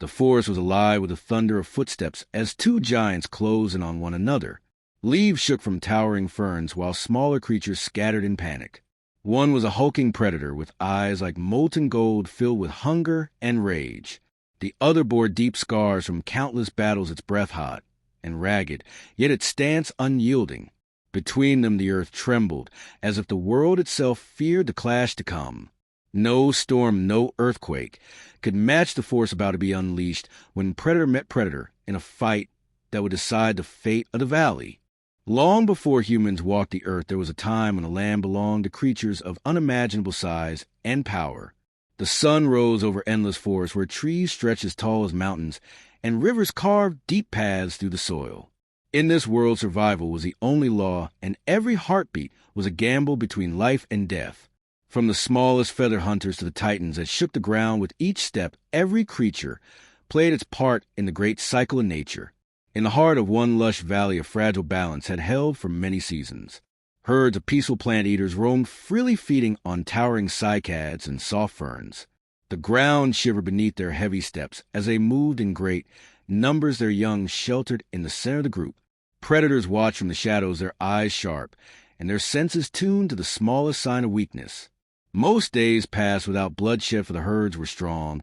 The forest was alive with the thunder of footsteps as two giants closed in on one another. Leaves shook from towering ferns while smaller creatures scattered in panic. One was a hulking predator with eyes like molten gold filled with hunger and rage. The other bore deep scars from countless battles, its breath hot and ragged, yet its stance unyielding. Between them the earth trembled, as if the world itself feared the clash to come. No storm, no earthquake could match the force about to be unleashed when predator met predator in a fight that would decide the fate of the valley. Long before humans walked the earth, there was a time when the land belonged to creatures of unimaginable size and power. The sun rose over endless forests where trees stretched as tall as mountains and rivers carved deep paths through the soil. In this world, survival was the only law, and every heartbeat was a gamble between life and death. From the smallest feather hunters to the titans that shook the ground with each step, every creature played its part in the great cycle of nature. In the heart of one lush valley, a fragile balance had held for many seasons. Herds of peaceful plant-eaters roamed freely, feeding on towering cycads and soft ferns. The ground shivered beneath their heavy steps as they moved in great numbers, their young sheltered in the center of the group. Predators watched from the shadows, their eyes sharp, and their senses tuned to the smallest sign of weakness. Most days passed without bloodshed, for the herds were strong,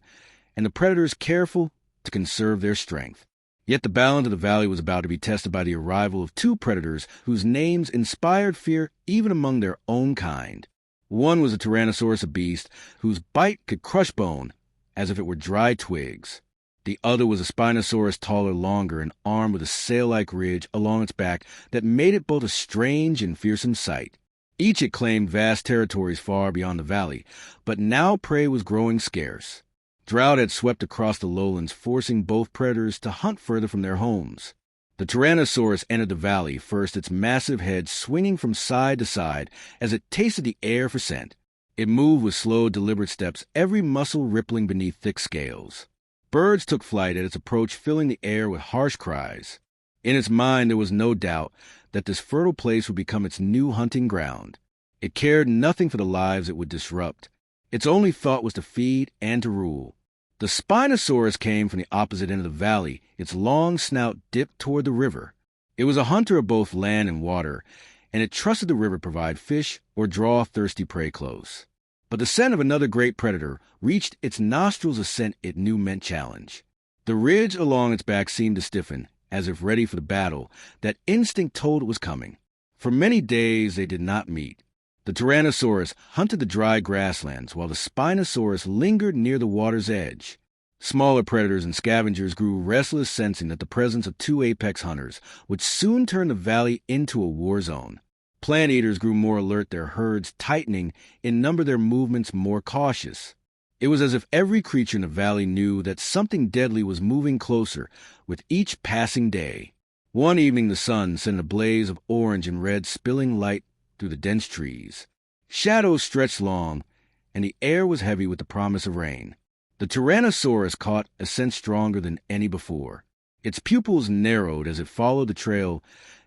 and the predators careful to conserve their strength. Yet the balance of the valley was about to be tested by the arrival of two predators whose names inspired fear even among their own kind. One was a Tyrannosaurus, a beast whose bite could crush bone as if it were dry twigs. The other was a Spinosaurus, taller, longer, and armed with a sail-like ridge along its back that made it both a strange and fearsome sight. Each had claimed vast territories far beyond the valley, but now prey was growing scarce. Drought had swept across the lowlands, forcing both predators to hunt further from their homes. The Tyrannosaurus entered the valley first, its massive head swinging from side to side as it tasted the air for scent. It moved with slow, deliberate steps, every muscle rippling beneath thick scales. Birds took flight at its approach, filling the air with harsh cries. In its mind there was no doubt that this fertile place would become its new hunting ground. It cared nothing for the lives it would disrupt. Its only thought was to feed and to rule. The Spinosaurus came from the opposite end of the valley, its long snout dipped toward the river. It was a hunter of both land and water, and it trusted the river to provide fish or draw thirsty prey close. But the scent of another great predator reached its nostrils, a scent it knew meant challenge. The ridge along its back seemed to stiffen, as if ready for the battle that instinct told it was coming. For many days they did not meet. The Tyrannosaurus hunted the dry grasslands, while the Spinosaurus lingered near the water's edge. Smaller predators and scavengers grew restless, sensing that the presence of two apex hunters would soon turn the valley into a war zone. Plant-eaters grew more alert, their herds tightening in number, their movements more cautious. It was as if every creature in the valley knew that something deadly was moving closer with each passing day. One evening the sun sent a blaze of orange and red spilling light through the dense trees. Shadows stretched long, and the air was heavy with the promise of rain. The Tyrannosaurus caught a scent stronger than any before. Its pupils narrowed as it followed the trail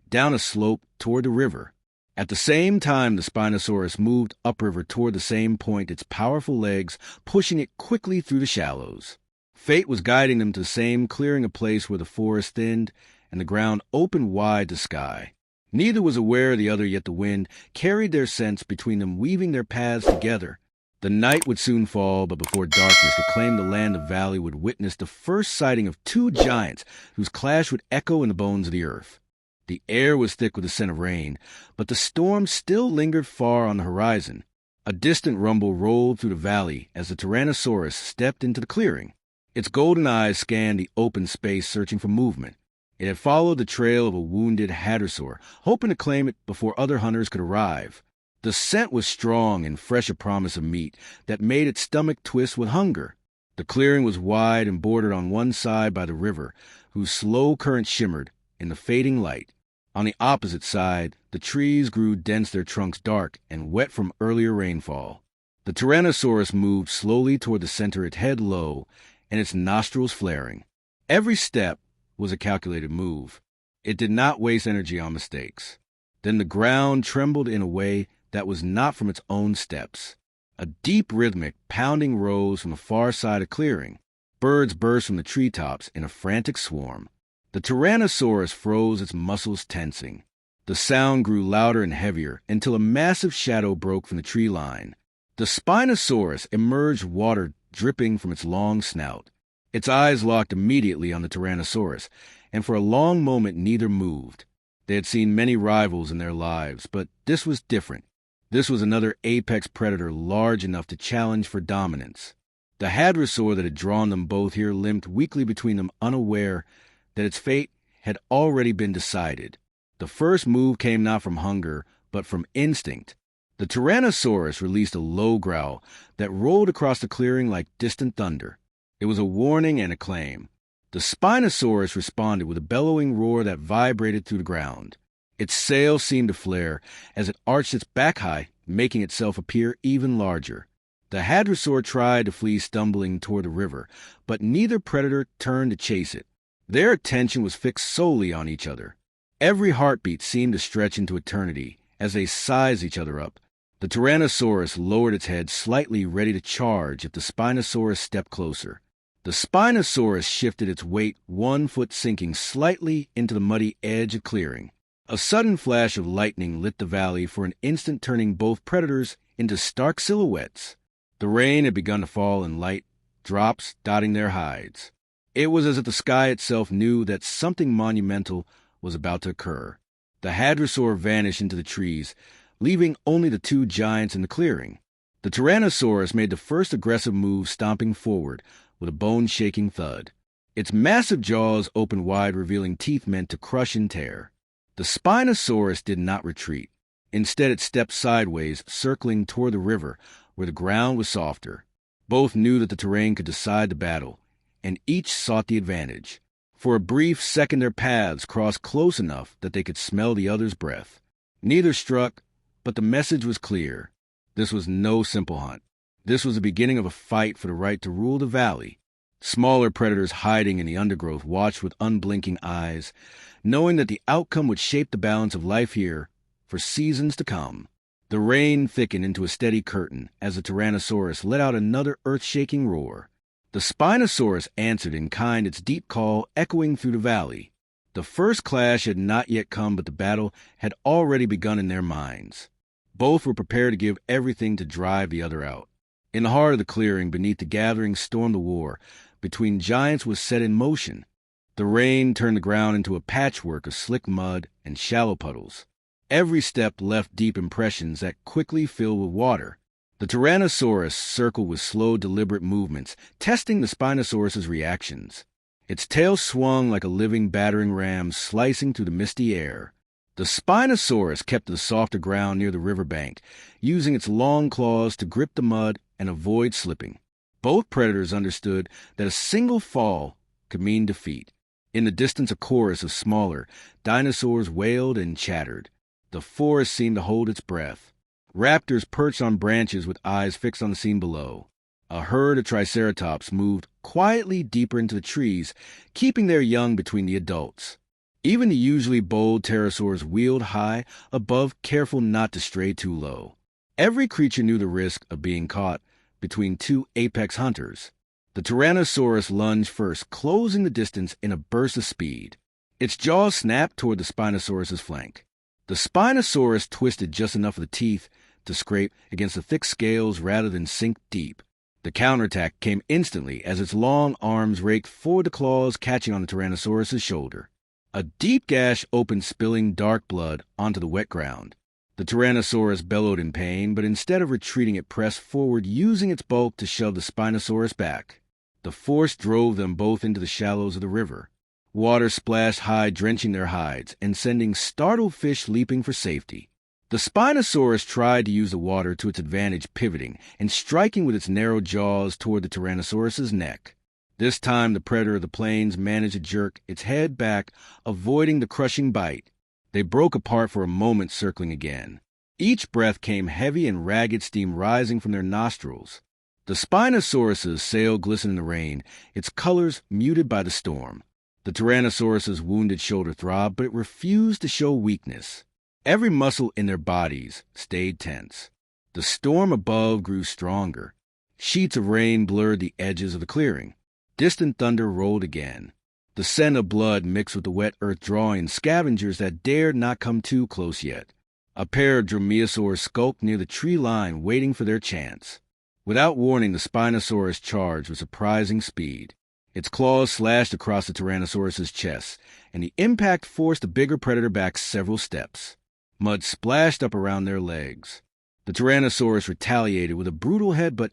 down a slope toward the river. At the same time, the Spinosaurus moved upriver toward the same point, its powerful legs pushing it quickly through the shallows. Fate was guiding them to the same clearing, a place where the forest thinned and the ground opened wide to sky. Neither was aware of the other, yet the wind carried their scents between them, weaving their paths together. The night would soon fall, but before darkness could claim the land, the valley would witness the first sighting of two giants whose clash would echo in the bones of the earth. The air was thick with the scent of rain, but the storm still lingered far on the horizon. A distant rumble rolled through the valley as the Tyrannosaurus stepped into the clearing. Its golden eyes scanned the open space, searching for movement. It had followed the trail of a wounded hadrosaur, hoping to claim it before other hunters could arrive. The scent was strong and fresh, a promise of meat that made its stomach twist with hunger. The clearing was wide and bordered on one side by the river, whose slow current shimmered in the fading light. On the opposite side, the trees grew dense, their trunks dark and wet from earlier rainfall. The Tyrannosaurus moved slowly toward the center, its head low and its nostrils flaring. Every step was a calculated move. It did not waste energy on mistakes. Then the ground trembled in a way that was not from its own steps. A deep rhythmic pounding rose from the far side of clearing. Birds burst from the treetops in a frantic swarm. The Tyrannosaurus froze, its muscles tensing. The sound grew louder and heavier until a massive shadow broke from the tree line. The Spinosaurus emerged, water dripping from its long snout. Its eyes locked immediately on the Tyrannosaurus, and for a long moment neither moved. They had seen many rivals in their lives, but this was different. This was another apex predator large enough to challenge for dominance. The hadrosaur that had drawn them both here limped weakly between them, unaware that its fate had already been decided. The first move came not from hunger, but from instinct. The Tyrannosaurus released a low growl that rolled across the clearing like distant thunder. It was a warning and a claim. The Spinosaurus responded with a bellowing roar that vibrated through the ground. Its sail seemed to flare as it arched its back high, making itself appear even larger. The hadrosaur tried to flee, stumbling toward the river, but neither predator turned to chase it. Their attention was fixed solely on each other. Every heartbeat seemed to stretch into eternity as they sized each other up. The Tyrannosaurus lowered its head slightly, ready to charge if the Spinosaurus stepped closer. The Spinosaurus shifted its weight, 1 foot sinking slightly into the muddy edge of clearing. A sudden flash of lightning lit the valley for an instant, turning both predators into stark silhouettes. The rain had begun to fall in light drops, dotting their hides. It was as if the sky itself knew that something monumental was about to occur. The hadrosaur vanished into the trees, leaving only the two giants in the clearing. The Tyrannosaurus made the first aggressive move, stomping forward with a bone-shaking thud. Its massive jaws opened wide, revealing teeth meant to crush and tear. The Spinosaurus did not retreat. Instead, it stepped sideways, circling toward the river, where the ground was softer. Both knew that the terrain could decide the battle, and each sought the advantage. For a brief second, their paths crossed close enough that they could smell the other's breath. Neither struck, but the message was clear. This was no simple hunt. This was the beginning of a fight for the right to rule the valley. Smaller predators hiding in the undergrowth watched with unblinking eyes, knowing that the outcome would shape the balance of life here for seasons to come. The rain thickened into a steady curtain as the Tyrannosaurus let out another earth-shaking roar. The Spinosaurus answered in kind, its deep call echoing through the valley. The first clash had not yet come, but the battle had already begun in their minds. Both were prepared to give everything to drive the other out. In the heart of the clearing, beneath the gathering storm, the war between giants was set in motion. The rain turned the ground into a patchwork of slick mud and shallow puddles. Every step left deep impressions that quickly filled with water. The Tyrannosaurus circled with slow, deliberate movements, testing the Spinosaurus's reactions. Its tail swung like a living battering ram, slicing through the misty air. The Spinosaurus kept to the softer ground near the riverbank, using its long claws to grip the mud and avoid slipping. Both predators understood that a single fall could mean defeat. In the distance, a chorus of smaller dinosaurs wailed and chattered. The forest seemed to hold its breath. Raptors perched on branches with eyes fixed on the scene below. A herd of triceratops moved quietly deeper into the trees, keeping their young between the adults. Even the usually bold pterosaurs wheeled high above, careful not to stray too low. Every creature knew the risk of being caught between two apex hunters. The Tyrannosaurus lunged first, closing the distance in a burst of speed. Its jaws snapped toward the Spinosaurus's flank. The Spinosaurus twisted just enough of the teeth to scrape against the thick scales rather than sink deep. The counterattack came instantly as its long arms raked forward, the claws catching on the Tyrannosaurus's shoulder. A deep gash opened, spilling dark blood onto the wet ground. The Tyrannosaurus bellowed in pain, but instead of retreating, it pressed forward, using its bulk to shove the Spinosaurus back. The force drove them both into the shallows of the river. Water splashed high, drenching their hides and sending startled fish leaping for safety. The Spinosaurus tried to use the water to its advantage, pivoting and striking with its narrow jaws toward the Tyrannosaurus's neck. This time, the predator of the plains managed to jerk its head back, avoiding the crushing bite. They broke apart for a moment, circling again. Each breath came heavy and ragged, steam rising from their nostrils. The Spinosaurus's sail glistened in the rain, its colors muted by the storm. The Tyrannosaurus's wounded shoulder throbbed, but it refused to show weakness. Every muscle in their bodies stayed tense. The storm above grew stronger. Sheets of rain blurred the edges of the clearing. Distant thunder rolled again. The scent of blood mixed with the wet earth drawing scavengers that dared not come too close yet. A pair of dromaeosaurs skulked near the tree line waiting for their chance. Without warning, the Spinosaurus charged with surprising speed. Its claws slashed across the Tyrannosaurus's chest, and the impact forced the bigger predator back several steps. Mud splashed up around their legs. The Tyrannosaurus retaliated with a brutal headbutt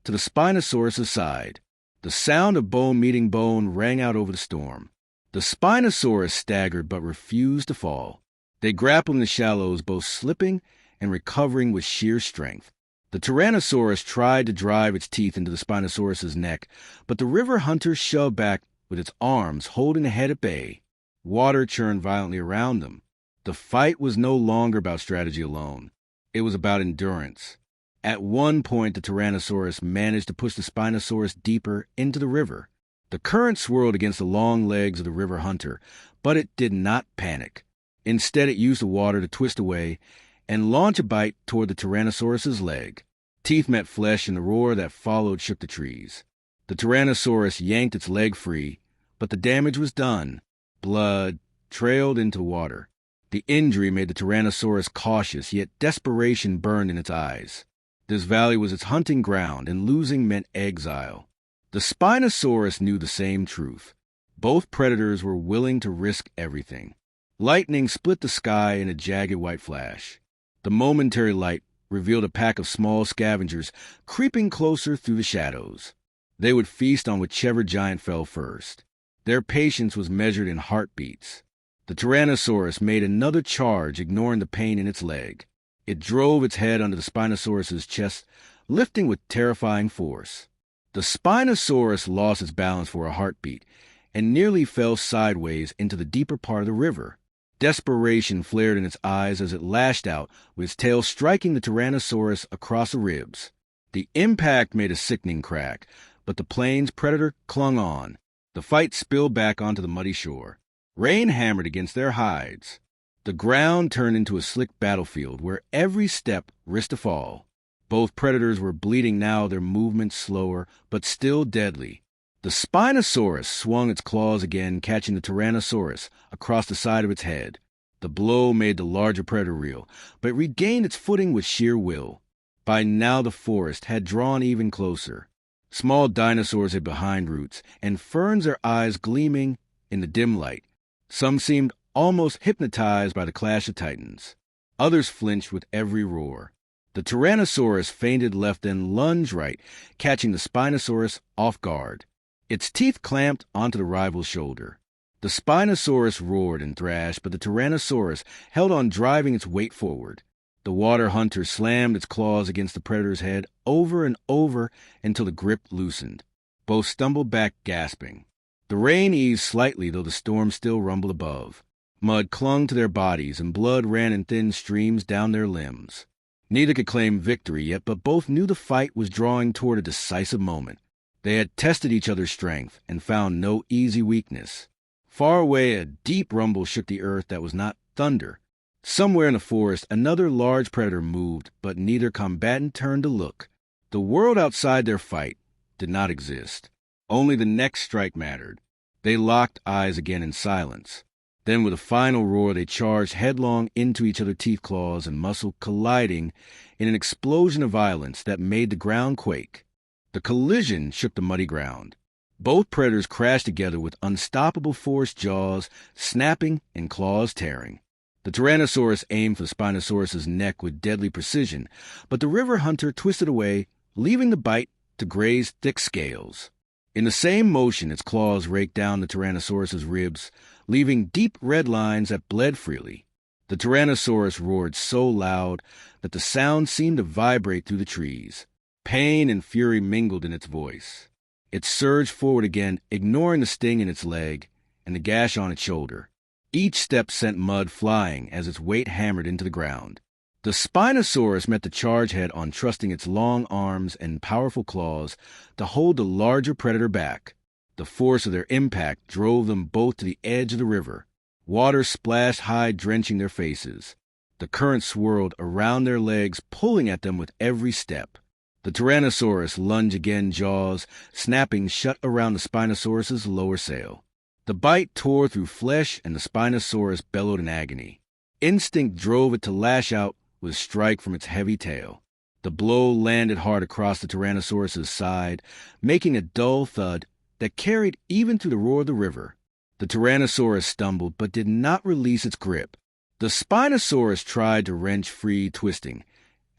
to the Spinosaurus's side. The sound of bone meeting bone rang out over the storm. The Spinosaurus staggered but refused to fall. They grappled in the shallows, both slipping and recovering with sheer strength. The Tyrannosaurus tried to drive its teeth into the Spinosaurus's neck, but the river hunter shoved back with its arms, holding the head at bay. Water churned violently around them. The fight was no longer about strategy alone. It was about endurance. At one point, the Tyrannosaurus managed to push the Spinosaurus deeper into the river. The current swirled against the long legs of the river hunter, but it did not panic. Instead, it used the water to twist away and launch a bite toward the Tyrannosaurus's leg. Teeth met flesh, and the roar that followed shook the trees. The Tyrannosaurus yanked its leg free, but the damage was done. Blood trailed into water. The injury made the Tyrannosaurus cautious, yet desperation burned in its eyes. This valley was its hunting ground, and losing meant exile. The Spinosaurus knew the same truth. Both predators were willing to risk everything. Lightning split the sky in a jagged white flash. The momentary light revealed a pack of small scavengers creeping closer through the shadows. They would feast on whichever giant fell first. Their patience was measured in heartbeats. The Tyrannosaurus made another charge, ignoring the pain in its leg. It drove its head under the Spinosaurus's chest, lifting with terrifying force. The Spinosaurus lost its balance for a heartbeat and nearly fell sideways into the deeper part of the river. Desperation flared in its eyes as it lashed out, with its tail striking the Tyrannosaurus across the ribs. The impact made a sickening crack, but the plane's predator clung on. The fight spilled back onto the muddy shore. Rain hammered against their hides. The ground turned into a slick battlefield where every step risked a fall. Both predators were bleeding now, their movements slower, but still deadly. The Spinosaurus swung its claws again, catching the Tyrannosaurus across the side of its head. The blow made the larger predator reel, but it regained its footing with sheer will. By now the forest had drawn even closer. Small dinosaurs hid behind roots, and ferns, their eyes gleaming in the dim light. Some seemed almost hypnotized by the clash of titans. Others flinched with every roar. The Tyrannosaurus feinted left and lunged right, catching the Spinosaurus off guard. Its teeth clamped onto the rival's shoulder. The Spinosaurus roared and thrashed, but the Tyrannosaurus held on, driving its weight forward. The water hunter slammed its claws against the predator's head over and over until the grip loosened. Both stumbled back, gasping. The rain eased slightly, though the storm still rumbled above. Mud clung to their bodies, and blood ran in thin streams down their limbs. Neither could claim victory yet, but both knew the fight was drawing toward a decisive moment. They had tested each other's strength and found no easy weakness. Far away, a deep rumble shook the earth that was not thunder. Somewhere in the forest, another large predator moved, but neither combatant turned to look. The world outside their fight did not exist. Only the next strike mattered. They locked eyes again in silence. Then, with a final roar, they charged headlong into each other's teeth, claws, and muscle, colliding in an explosion of violence that made the ground quake. The collision shook the muddy ground. Both predators crashed together with unstoppable force, jaws snapping and claws tearing. The Tyrannosaurus aimed for the Spinosaurus's neck with deadly precision, but the river hunter twisted away, leaving the bite to graze thick scales. In the same motion, its claws raked down the Tyrannosaurus's ribs, leaving deep red lines that bled freely. The Tyrannosaurus roared so loud that the sound seemed to vibrate through the trees. Pain and fury mingled in its voice. It surged forward again, ignoring the sting in its leg and the gash on its shoulder. Each step sent mud flying as its weight hammered into the ground. The Spinosaurus met the charge head on, trusting its long arms and powerful claws to hold the larger predator back. The force of their impact drove them both to the edge of the river. Water splashed high, drenching their faces. The current swirled around their legs, pulling at them with every step. The Tyrannosaurus lunged again, jaws snapping shut around the Spinosaurus's lower sail. The bite tore through flesh, and the Spinosaurus bellowed in agony. Instinct drove it to lash out with a strike from its heavy tail. The blow landed hard across the Tyrannosaurus's side, making a dull thud that carried even through the roar of the river. The Tyrannosaurus stumbled but did not release its grip. The Spinosaurus tried to wrench free, twisting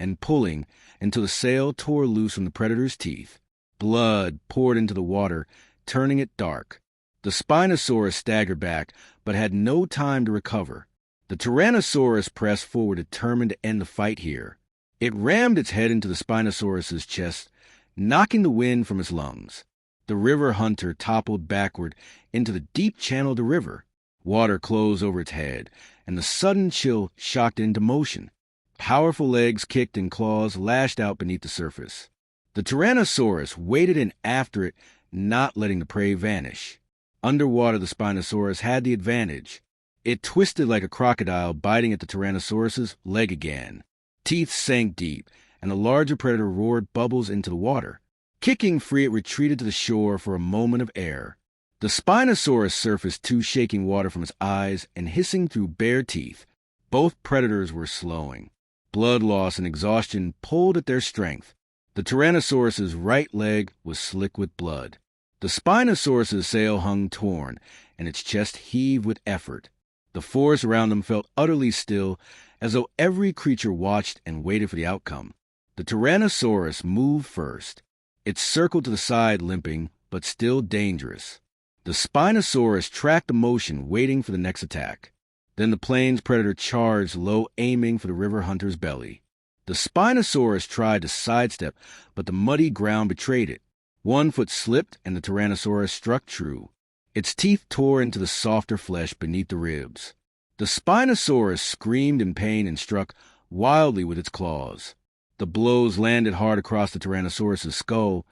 and pulling until the sail tore loose from the predator's teeth. Blood poured into the water, turning it dark. The Spinosaurus staggered back, but had no time to recover. The Tyrannosaurus pressed forward, determined to end the fight here. It rammed its head into the Spinosaurus's chest, knocking the wind from its lungs. The river hunter toppled backward into the deep channel of the river. Water closed over its head, and the sudden chill shocked it into motion. Powerful legs kicked and claws lashed out beneath the surface. The Tyrannosaurus waded in after it, not letting the prey vanish. Underwater, the Spinosaurus had the advantage. It twisted like a crocodile, biting at the Tyrannosaurus's leg again. Teeth sank deep, and the larger predator roared bubbles into the water. Kicking free, it retreated to the shore for a moment of air. The Spinosaurus surfaced, too, shaking water from its eyes and hissing through bare teeth. Both predators were slowing. Blood loss and exhaustion pulled at their strength. The Tyrannosaurus's right leg was slick with blood. The Spinosaurus's sail hung torn, and its chest heaved with effort. The forest around them felt utterly still, as though every creature watched and waited for the outcome. The Tyrannosaurus moved first. It circled to the side, limping, but still dangerous. The Spinosaurus tracked the motion, waiting for the next attack. Then the plains predator charged low, aiming for the river hunter's belly. The Spinosaurus tried to sidestep, but the muddy ground betrayed it. One foot slipped, and the Tyrannosaurus struck true. Its teeth tore into the softer flesh beneath the ribs. The Spinosaurus screamed in pain and struck wildly with its claws. The blows landed hard across the Tyrannosaurus's skull,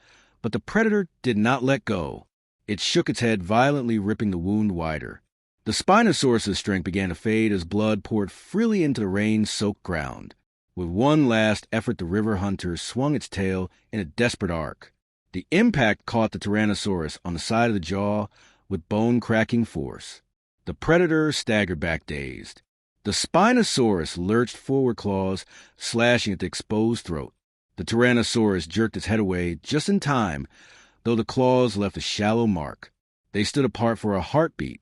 but the predator did not let go. It shook its head violently, ripping the wound wider. The Spinosaurus's strength began to fade as blood poured freely into the rain-soaked ground. With one last effort, the river hunter swung its tail in a desperate arc. The impact caught the Tyrannosaurus on the side of the jaw with bone-cracking force. The predator staggered back dazed. The Spinosaurus lurched forward, claws slashing at the exposed throat. The Tyrannosaurus jerked its head away just in time, though the claws left a shallow mark. They stood apart for a heartbeat,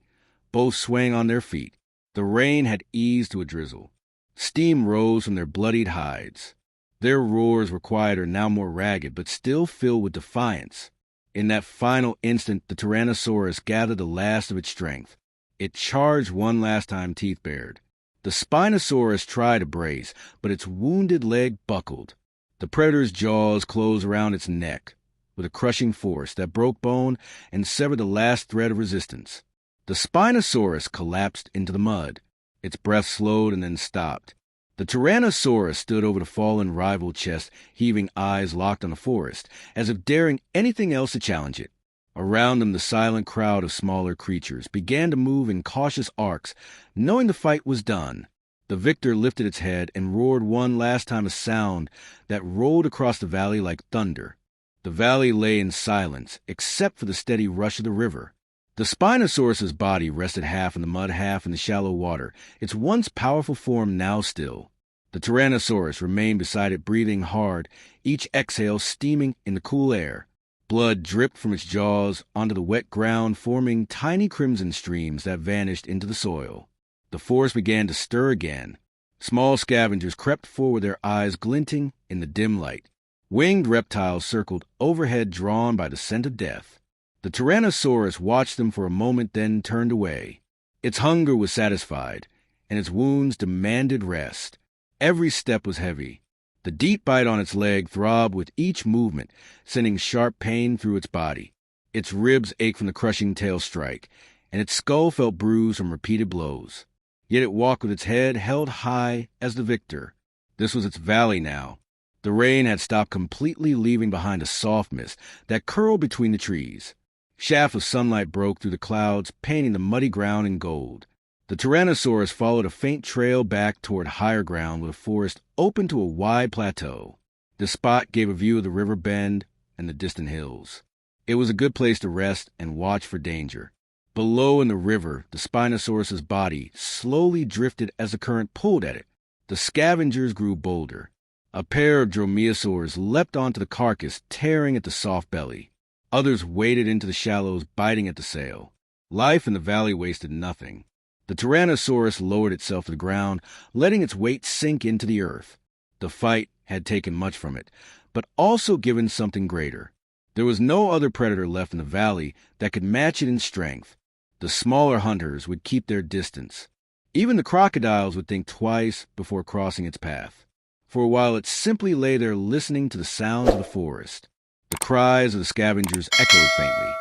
both swaying on their feet. The rain had eased to a drizzle. Steam rose from their bloodied hides. Their roars were quieter, now more ragged, but still filled with defiance. In that final instant, the Tyrannosaurus gathered the last of its strength. It charged one last time, teeth bared. The Spinosaurus tried to brace, but its wounded leg buckled. The predator's jaws closed around its neck with a crushing force that broke bone and severed the last thread of resistance. The Spinosaurus collapsed into the mud. Its breath slowed and then stopped. The Tyrannosaurus stood over the fallen rival chest, heaving eyes locked on the forest, as if daring anything else to challenge it. Around them, the silent crowd of smaller creatures began to move in cautious arcs, knowing the fight was done. The victor lifted its head and roared one last time, a sound that rolled across the valley like thunder. The valley lay in silence, except for the steady rush of the river. The Spinosaurus's body rested half in the mud, half in the shallow water, its once powerful form now still. The Tyrannosaurus remained beside it, breathing hard, each exhale steaming in the cool air. Blood dripped from its jaws onto the wet ground, forming tiny crimson streams that vanished into the soil. The forest began to stir again. Small scavengers crept forward, their eyes glinting in the dim light. Winged reptiles circled overhead, drawn by the scent of death. The Tyrannosaurus watched them for a moment, then turned away. Its hunger was satisfied, and its wounds demanded rest. Every step was heavy. The deep bite on its leg throbbed with each movement, sending sharp pain through its body. Its ribs ached from the crushing tail strike, and its skull felt bruised from repeated blows. Yet it walked with its head held high as the victor. This was its valley now. The rain had stopped completely, leaving behind a soft mist that curled between the trees. Shafts of sunlight broke through the clouds, painting the muddy ground in gold. The Tyrannosaurus followed a faint trail back toward higher ground, with a forest open to a wide plateau. The spot gave a view of the river bend and the distant hills. It was a good place to rest and watch for danger. Below in the river, the Spinosaurus's body slowly drifted as the current pulled at it. The scavengers grew bolder. A pair of dromaeosaurs leapt onto the carcass, tearing at the soft belly. Others waded into the shallows, biting at the sail. Life in the valley wasted nothing. The Tyrannosaurus lowered itself to the ground, letting its weight sink into the earth. The fight had taken much from it, but also given something greater. There was no other predator left in the valley that could match it in strength. The smaller hunters would keep their distance. Even the crocodiles would think twice before crossing its path. For a while it simply lay there listening to the sounds of the forest. The cries of the scavengers echoed faintly.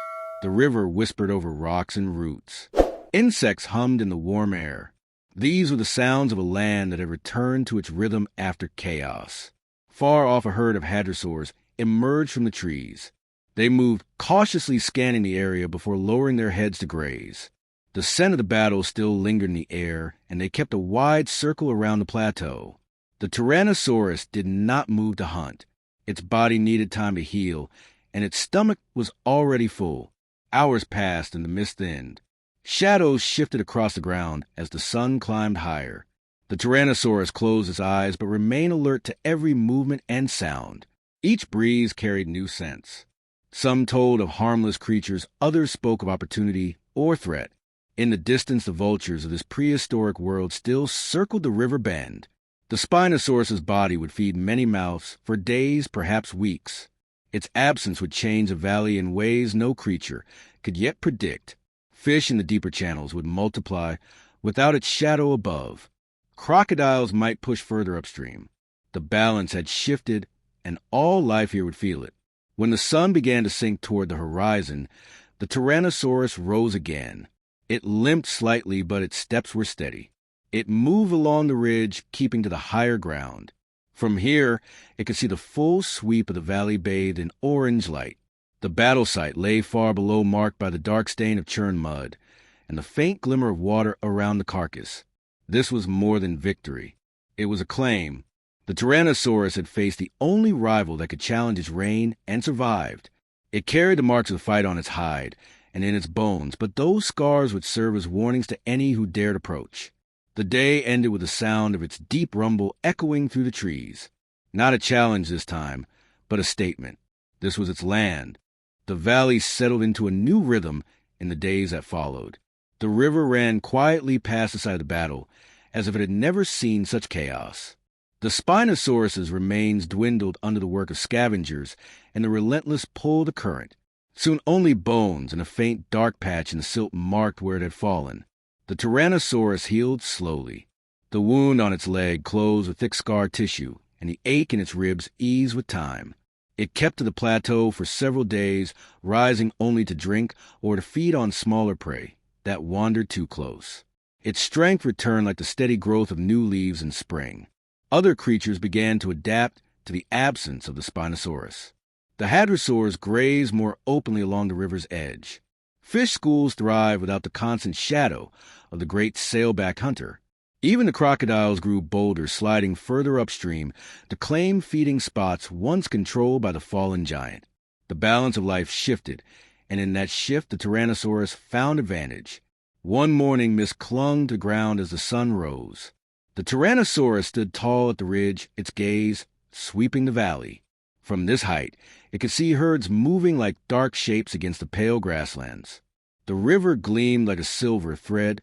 The river whispered over rocks and roots. Insects hummed in the warm air. These were the sounds of a land that had returned to its rhythm after chaos. Far off, a herd of hadrosaurs emerged from the trees. They moved, cautiously scanning the area before lowering their heads to graze. The scent of the battle still lingered in the air, and they kept a wide circle around the plateau. The Tyrannosaurus did not move to hunt. Its body needed time to heal, and its stomach was already full. Hours passed and the mist thinned. Shadows shifted across the ground as the sun climbed higher. The Tyrannosaurus closed its eyes but remained alert to every movement and sound. Each breeze carried new scents. Some told of harmless creatures, others spoke of opportunity or threat. In the distance, the vultures of this prehistoric world still circled the river bend. The Spinosaurus's body would feed many mouths for days, perhaps weeks. Its absence would change the valley in ways no creature could yet predict. Fish in the deeper channels would multiply without its shadow above. Crocodiles might push further upstream. The balance had shifted, and all life here would feel it. When the sun began to sink toward the horizon, the Tyrannosaurus rose again. It limped slightly, but its steps were steady. It moved along the ridge, keeping to the higher ground. From here, it could see the full sweep of the valley bathed in orange light. The battle site lay far below, marked by the dark stain of churned mud, and the faint glimmer of water around the carcass. This was more than victory. It was a claim. The Tyrannosaurus had faced the only rival that could challenge its reign and survived. It carried the marks of the fight on its hide and in its bones, but those scars would serve as warnings to any who dared approach. The day ended with the sound of its deep rumble echoing through the trees. Not a challenge this time, but a statement. This was its land. The valley settled into a new rhythm in the days that followed. The river ran quietly past the site of the battle, as if it had never seen such chaos. The Spinosaurus's remains dwindled under the work of scavengers and the relentless pull of the current. Soon only bones and a faint dark patch in the silt marked where it had fallen. The Tyrannosaurus healed slowly. The wound on its leg closed with thick scar tissue, and the ache in its ribs eased with time. It kept to the plateau for several days, rising only to drink or to feed on smaller prey that wandered too close. Its strength returned like the steady growth of new leaves in spring. Other creatures began to adapt to the absence of the Spinosaurus. The hadrosaurs grazed more openly along the river's edge. Fish schools thrived without the constant shadow of the great sailback hunter. Even the crocodiles grew bolder, sliding further upstream to claim feeding spots once controlled by the fallen giant. The balance of life shifted, and in that shift the Tyrannosaurus found advantage. One morning mist clung to the ground as the sun rose. The Tyrannosaurus stood tall at the ridge, its gaze sweeping the valley. From this height, it could see herds moving like dark shapes against the pale grasslands. The river gleamed like a silver thread,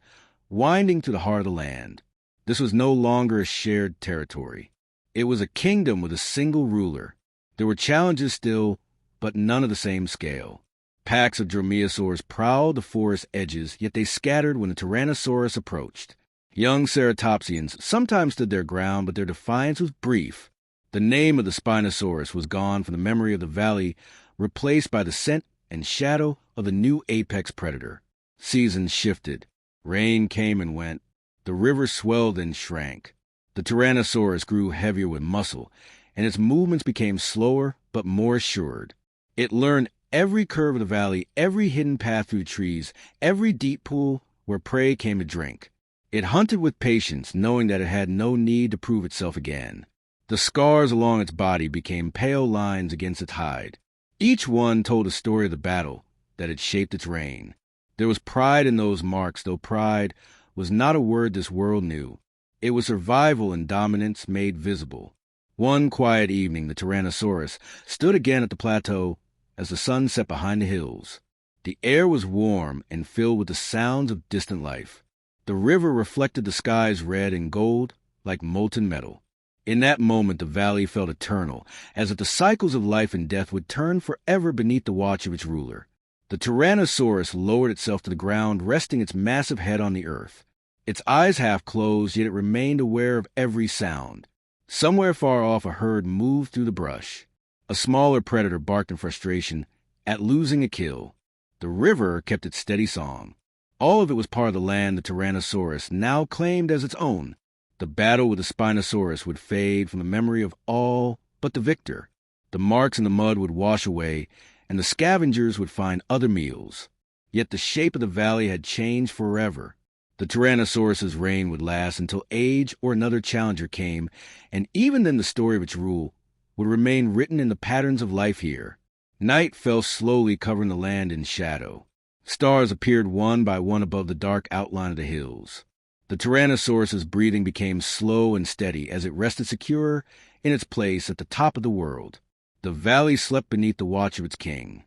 winding to the heart of the land. This was no longer a shared territory. It was a kingdom with a single ruler. There were challenges still, but none of the same scale. Packs of dromaeosaurs prowled the forest edges, yet they scattered when the Tyrannosaurus approached. Young ceratopsians sometimes stood their ground, but their defiance was brief. The name of the Spinosaurus was gone from the memory of the valley, replaced by the scent and shadow of the new apex predator. Seasons shifted. Rain came and went. The river swelled and shrank. The Tyrannosaurus grew heavier with muscle, and its movements became slower but more assured. It learned every curve of the valley, every hidden path through trees, every deep pool where prey came to drink. It hunted with patience, knowing that it had no need to prove itself again. The The scars along its body became pale lines against its hide. Each one told a story of the battle that had shaped its reign. There was pride in those marks, though pride was not a word this world knew. It was survival and dominance made visible. One quiet evening, the Tyrannosaurus stood again at the plateau as the sun set behind the hills. The air was warm and filled with the sounds of distant life. The river reflected the sky's red and gold like molten metal. In that moment, the valley felt eternal, as if the cycles of life and death would turn forever beneath the watch of its ruler. The Tyrannosaurus lowered itself to the ground, resting its massive head on the earth. Its eyes half closed, yet it remained aware of every sound. Somewhere far off, a herd moved through the brush. A smaller predator barked in frustration at losing a kill. The river kept its steady song. All of it was part of the land the Tyrannosaurus now claimed as its own. The battle with the Spinosaurus would fade from the memory of all but the victor. The marks in the mud would wash away, and the scavengers would find other meals. Yet the shape of the valley had changed forever. The Tyrannosaurus's reign would last until age or another challenger came, and even then the story of its rule would remain written in the patterns of life here. Night fell slowly, covering the land in shadow. Stars appeared one by one above the dark outline of the hills. The Tyrannosaurus's breathing became slow and steady as it rested secure in its place at the top of the world. The valley slept beneath the watch of its king.